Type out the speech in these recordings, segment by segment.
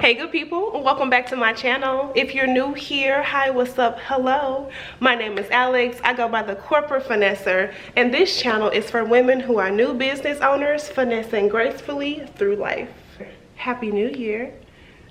Hey good people, and welcome back to my channel. If you're new here, hi, what's up, hello. My name is Alex. I go by the Corporate Finesser, and this channel is for women who are new business owners finessing gracefully through life. Happy New Year.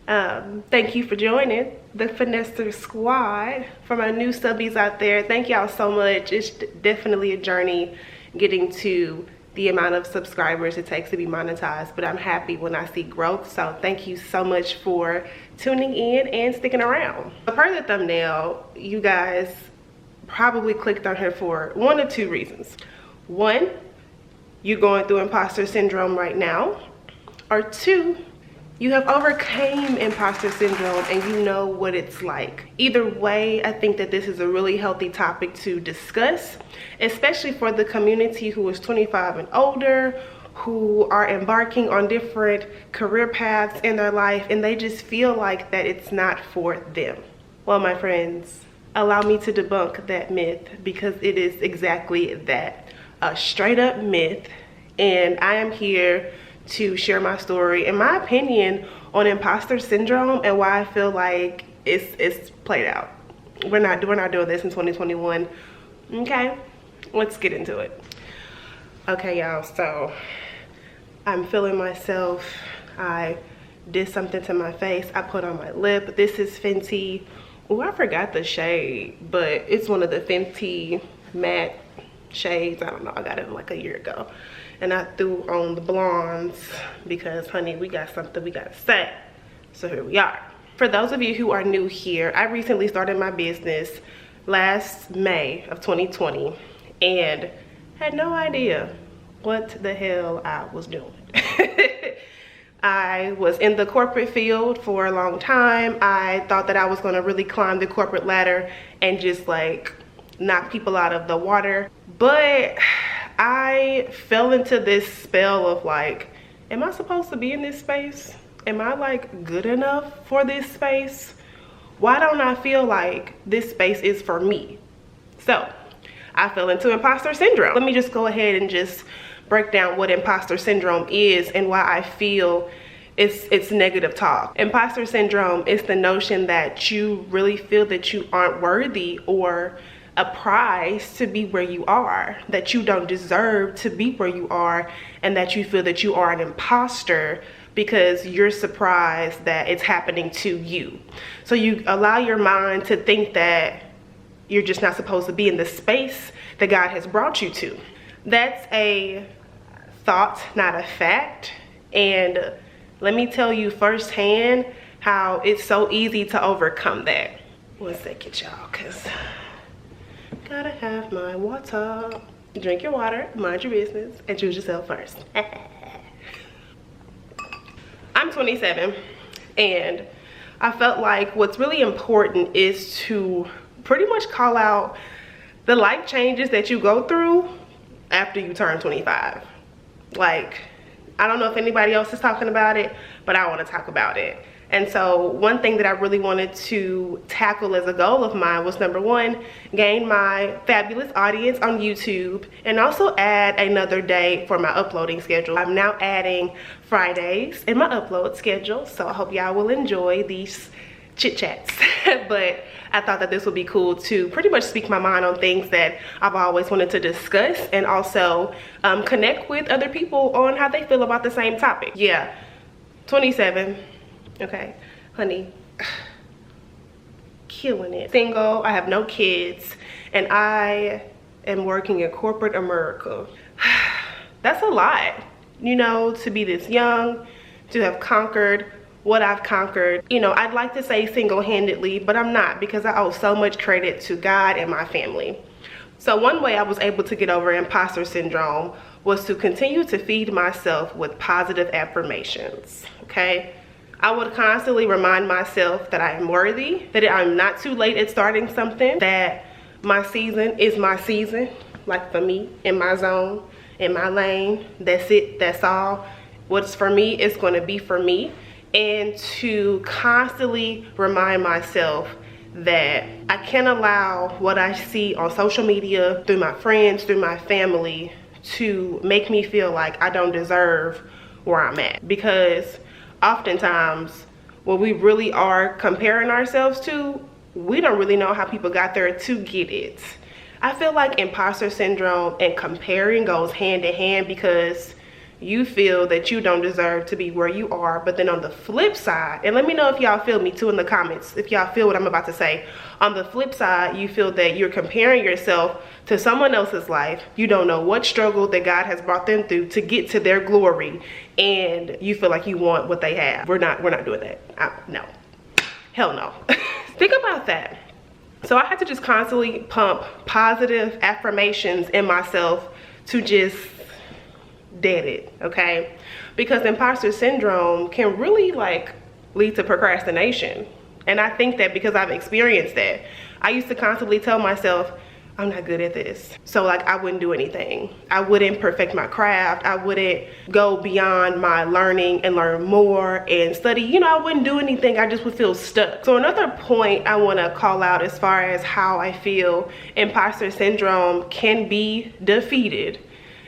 Thank you for joining the Finesser squad. For my new subbies out there, thank y'all so much. It's definitely a journey getting to the amount of subscribers it takes to be monetized, but I'm happy when I see growth. So thank you so much for tuning in and sticking around. Per the thumbnail, you guys probably clicked on here for one of two reasons. One, you're going through imposter syndrome right now, or two, you have overcame imposter syndrome and you know what it's like. Either way, I think that this is a really healthy topic to discuss, especially for the community who is 25 and older, who are embarking on different career paths in their life and they just feel like that it's not for them. Well, my friends, allow me to debunk that myth, because it is exactly that, a straight up myth. And I am here to share my story and my opinion on imposter syndrome and why I feel like it's played out. We're not doing this in 2021. Okay, let's get into it. Okay, y'all, so I'm feeling myself. I did something to my face. I put on my lip. This is Fenty. Oh, I forgot the shade, but it's one of the Fenty matte shades. I don't know, I got it like a year ago. And I threw on the blondes because, honey, we got something we gotta say. So here we are. For those of you who are new here, I recently started my business last May of 2020 and had no idea what the hell I was doing. I was in the corporate field for a long time. I thought that I was gonna really climb the corporate ladder and just like knock people out of the water. But I fell into this spell of like, am I supposed to be in this space? Am I like good enough for this space? Why don't I feel like this space is for me? So I fell into imposter syndrome. Let me just go ahead and just break down what imposter syndrome is and why I feel it's negative talk. Imposter syndrome is the notion that you really feel that you aren't worthy or a prize to be where you are, that you don't deserve to be where you are, and that you feel that you are an imposter because you're surprised that it's happening to you. So you allow your mind to think that you're just not supposed to be in the space that God has brought you to. That's a thought, not a fact. And let me tell you firsthand how it's so easy to overcome that. One second, y'all, cause gotta have my water. Drink your water, mind your business, and choose yourself first. I'm 27, and I felt like what's really important is to pretty much call out the life changes that you go through after you turn 25. Like, I don't know if anybody else is talking about it, but I want to talk about it. And so one thing that I really wanted to tackle as a goal of mine was, number one, gain my fabulous audience on YouTube and also add another day for my uploading schedule. I'm now adding Fridays in my upload schedule, so I hope y'all will enjoy these chit chats. But I thought that this would be cool to pretty much speak my mind on things that I've always wanted to discuss, and also connect with other people on how they feel about the same topic. Yeah, 27. Okay, honey, killing it. Single, I have no kids, and I am working in corporate America. That's a lot, you know, to be this young, to have conquered what I've conquered. You know, I'd like to say single-handedly, but I'm not, because I owe so much credit to God and my family. So one way I was able to get over imposter syndrome was to continue to feed myself with positive affirmations, okay? I would constantly remind myself that I am worthy, that I'm not too late at starting something, that my season is my season, like for me, in my zone, in my lane. That's it, that's all. What's for me is going to be for me. And to constantly remind myself that I can't allow what I see on social media, through my friends, through my family, to make me feel like I don't deserve where I'm at. Because oftentimes what we really are comparing ourselves to, we don't really know how people got there to get it. I feel like imposter syndrome and comparing goes hand in hand, because you feel that you don't deserve to be where you are. But then on the flip side, and let me know if y'all feel me too in the comments, if y'all feel what I'm about to say. On the flip side, you feel that you're comparing yourself to someone else's life. You don't know what struggle that God has brought them through to get to their glory, and you feel like you want what they have. We're not doing that. No, hell no. Think about that. So I had to just constantly pump positive affirmations in myself to just dead it, okay? Because imposter syndrome can really like lead to procrastination. And I think that because I've experienced that, I used to constantly tell myself, I'm not good at this. So like I wouldn't do anything. I wouldn't perfect my craft. I wouldn't go beyond my learning and learn more and study. You know, I wouldn't do anything. I just would feel stuck. So another point I want to call out as far as how I feel imposter syndrome can be defeated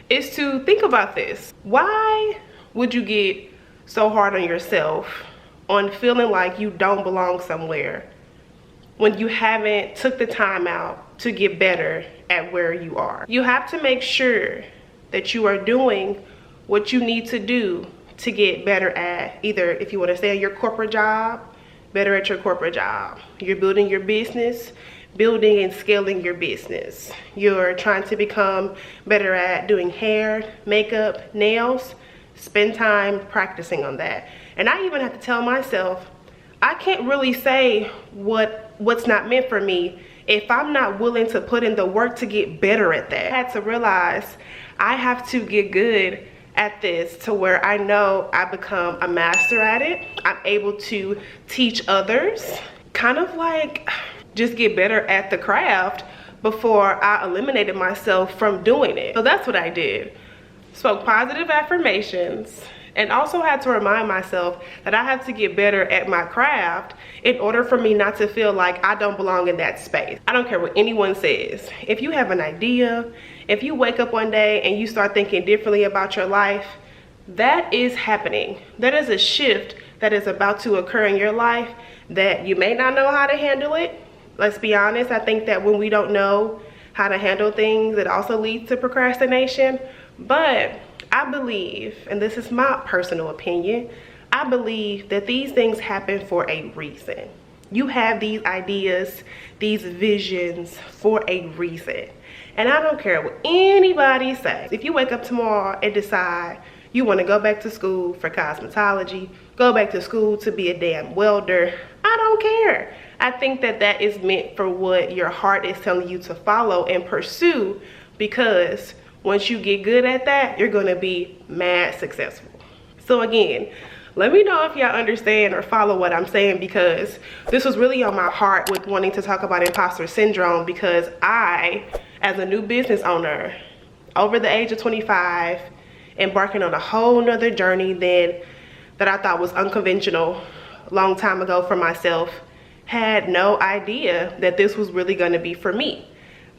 is to think about this. Why would you get so hard on yourself on feeling like you don't belong somewhere when you haven't took the time out to get better at where you are? You have to make sure that you are doing what you need to do to get better at, either if you want to stay at your corporate job, better at your corporate job. You're building your business, building and scaling your business. You're trying to become better at doing hair, makeup, nails. Spend time practicing on that. And I even have to tell myself, I can't really say what's not meant for me if I'm not willing to put in the work to get better at that. I had to realize I have to get good at this to where I know I become a master at it. I'm able to teach others, kind of like just get better at the craft before I eliminated myself from doing it. So that's what I did. Spoke positive affirmations, and also had to remind myself that I have to get better at my craft in order for me not to feel like I don't belong in that space. I don't care what anyone says. If you have an idea, if you wake up one day and you start thinking differently about your life, that is happening. That is a shift that is about to occur in your life that you may not know how to handle it. Let's be honest, I think that when we don't know how to handle things, it also leads to procrastination. But I believe, and this is my personal opinion, I believe that these things happen for a reason. You have these ideas, these visions for a reason. And I don't care what anybody says. If you wake up tomorrow and decide you want to go back to school for cosmetology, go back to school to be a damn welder, I don't care. I think that that is meant for what your heart is telling you to follow and pursue, because once you get good at that, you're gonna be mad successful. So again, let me know if y'all understand or follow what I'm saying, because this was really on my heart with wanting to talk about imposter syndrome, because I, as a new business owner, over the age of 25, embarking on a whole nother journey that I thought was unconventional a long time ago for myself, had no idea that this was really gonna be for me.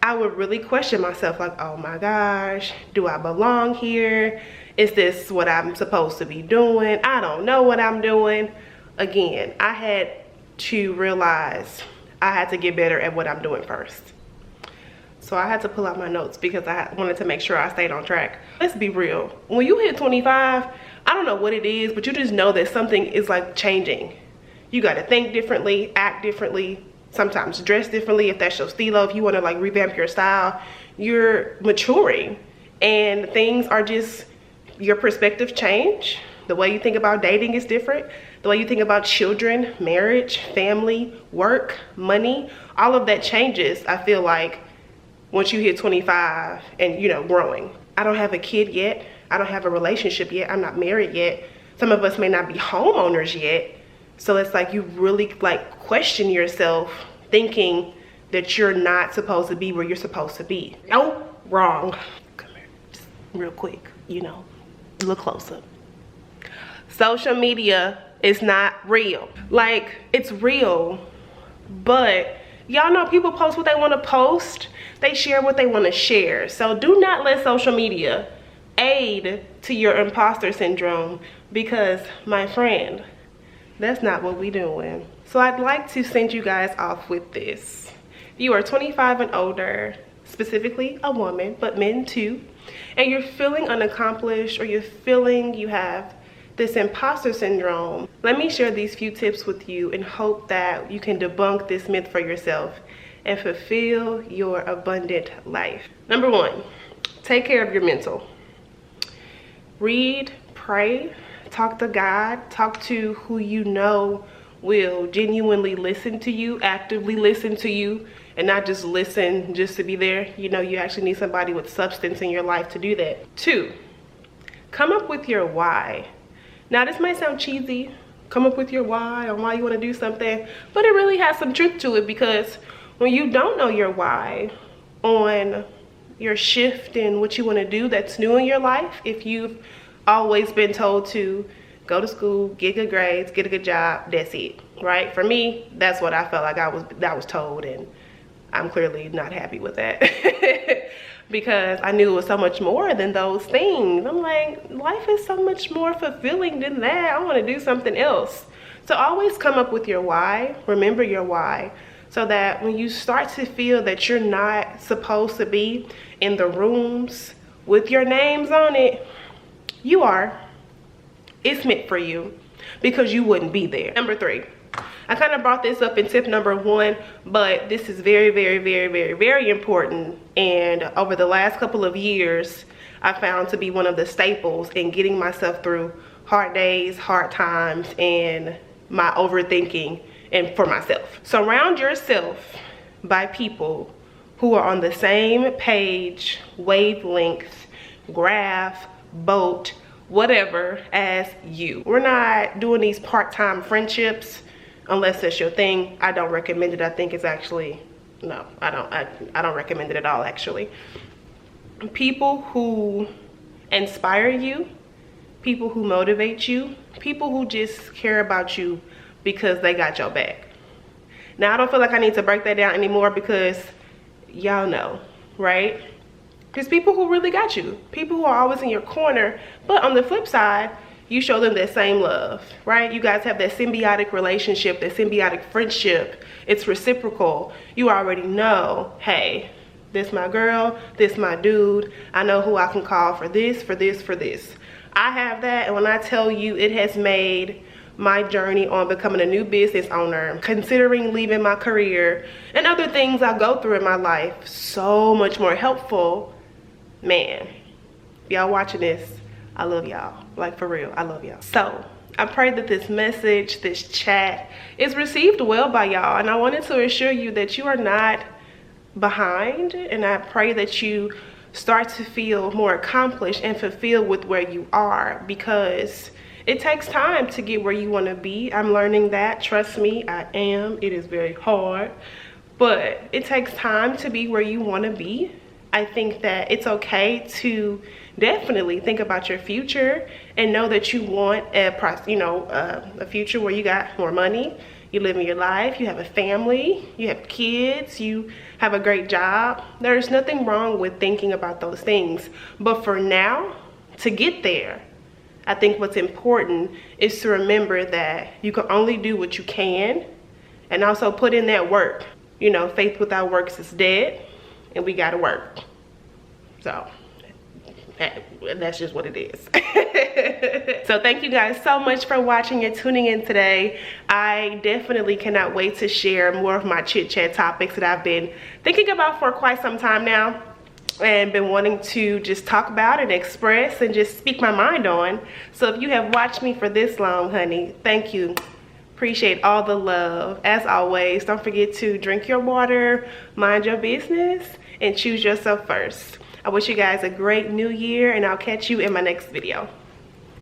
I would really question myself like, oh my gosh, do I belong here? Is this what I'm supposed to be doing? I don't know what I'm doing. Again, I had to realize I had to get better at what I'm doing first. So I had to pull out my notes because I wanted to make sure I stayed on track. Let's be real. When you hit 25, I don't know what it is, but you just know that something is like changing. You gotta think differently, act differently, sometimes dress differently if that's your stilo. If you want to like revamp your style, you're maturing, and things are just, your perspective change. The way you think about dating is different. The way you think about children, marriage, family, work, money, all of that changes, I feel like, once you hit 25 and, you know, growing. I don't have a kid yet. I don't have a relationship yet. I'm not married yet. Some of us may not be homeowners yet. So it's like you really like question yourself, thinking that you're not supposed to be where you're supposed to be. No, wrong. Come here, just real quick, you know, look closer. Social media is not real. Like, it's real, but y'all know people post what they want to post. They share what they want to share. So do not let social media aid to your imposter syndrome, because my friend, That's not what we doing. So I'd like to send you guys off with this. If you are 25 and older, specifically a woman, but men too, and you're feeling unaccomplished, or you're feeling you have this imposter syndrome, let me share these few tips with you and hope that you can debunk this myth for yourself and fulfill your abundant life. Number 1, take care of your mental. Read, pray, talk to God, talk to who you know will genuinely listen to you, actively listen to you, and not just listen just to be there. You know, you actually need somebody with substance in your life to do that. 2, come up with your why. Now, this might sound cheesy, come up with your why on why you want to do something, but it really has some truth to it, because when you don't know your why on your shift in what you want to do that's new in your life, if you've always been told to go to school, get good grades, get a good job, that's it, right? For me, that's what I felt like I was told, and I'm clearly not happy with that because I knew it was so much more than those things. I'm like, life is so much more fulfilling than that. I want to do something else. So always come up with your why, remember your why, so that when you start to feel that you're not supposed to be in the rooms with your names on it, you are. It's meant for you, because you wouldn't be there. Number 3, I kind of brought this up in tip number 1, but this is very, very, very, very, very important. And over the last couple of years, I found to be one of the staples in getting myself through hard days, hard times, and my overthinking, and for myself. Surround yourself by people who are on the same page, wavelength, graph, boat, whatever as you. We're not doing these part-time friendships unless that's your thing. I don't recommend it. I think it's actually, no, I don't recommend it at all, actually. People who inspire you, people who motivate you, people who just care about you because they got your back. Now, I don't feel like I need to break that down anymore, because y'all know, right? There's people who really got you, people who are always in your corner, but on the flip side, you show them that same love, right? You guys have that symbiotic relationship, that symbiotic friendship. It's reciprocal. You already know, hey, this my girl, this my dude. I know who I can call for this, for this, for this. I have that, and when I tell you, it has made my journey on becoming a new business owner, considering leaving my career, and other things I go through in my life so much more helpful. Man, y'all watching this, I love y'all. Like, for real, I love y'all. So I pray that this message, this chat, is received well by y'all, and I wanted to assure you that you are not behind, and I pray that you start to feel more accomplished and fulfilled with where you are, because it takes time to get where you want to be. I'm learning that, trust me, I am. It is very hard, but it takes time to be where you want to be. I think that it's okay to definitely think about your future and know that you want a future where you got more money, you live in your life, you have a family, you have kids, you have a great job. There's nothing wrong with thinking about those things. But for now, to get there, I think what's important is to remember that you can only do what you can, and also put in that work. You know, faith without works is dead, and we gotta work. So that's just what it is. So thank you guys so much for watching and tuning in today. I definitely cannot wait to share more of my chit chat topics that I've been thinking about for quite some time now, and been wanting to just talk about and express and just speak my mind on. So if you have watched me for this long, honey, thank you. Appreciate all the love. As always, don't forget to drink your water, mind your business, and choose yourself first. I wish you guys a great new year, and I'll catch you in my next video.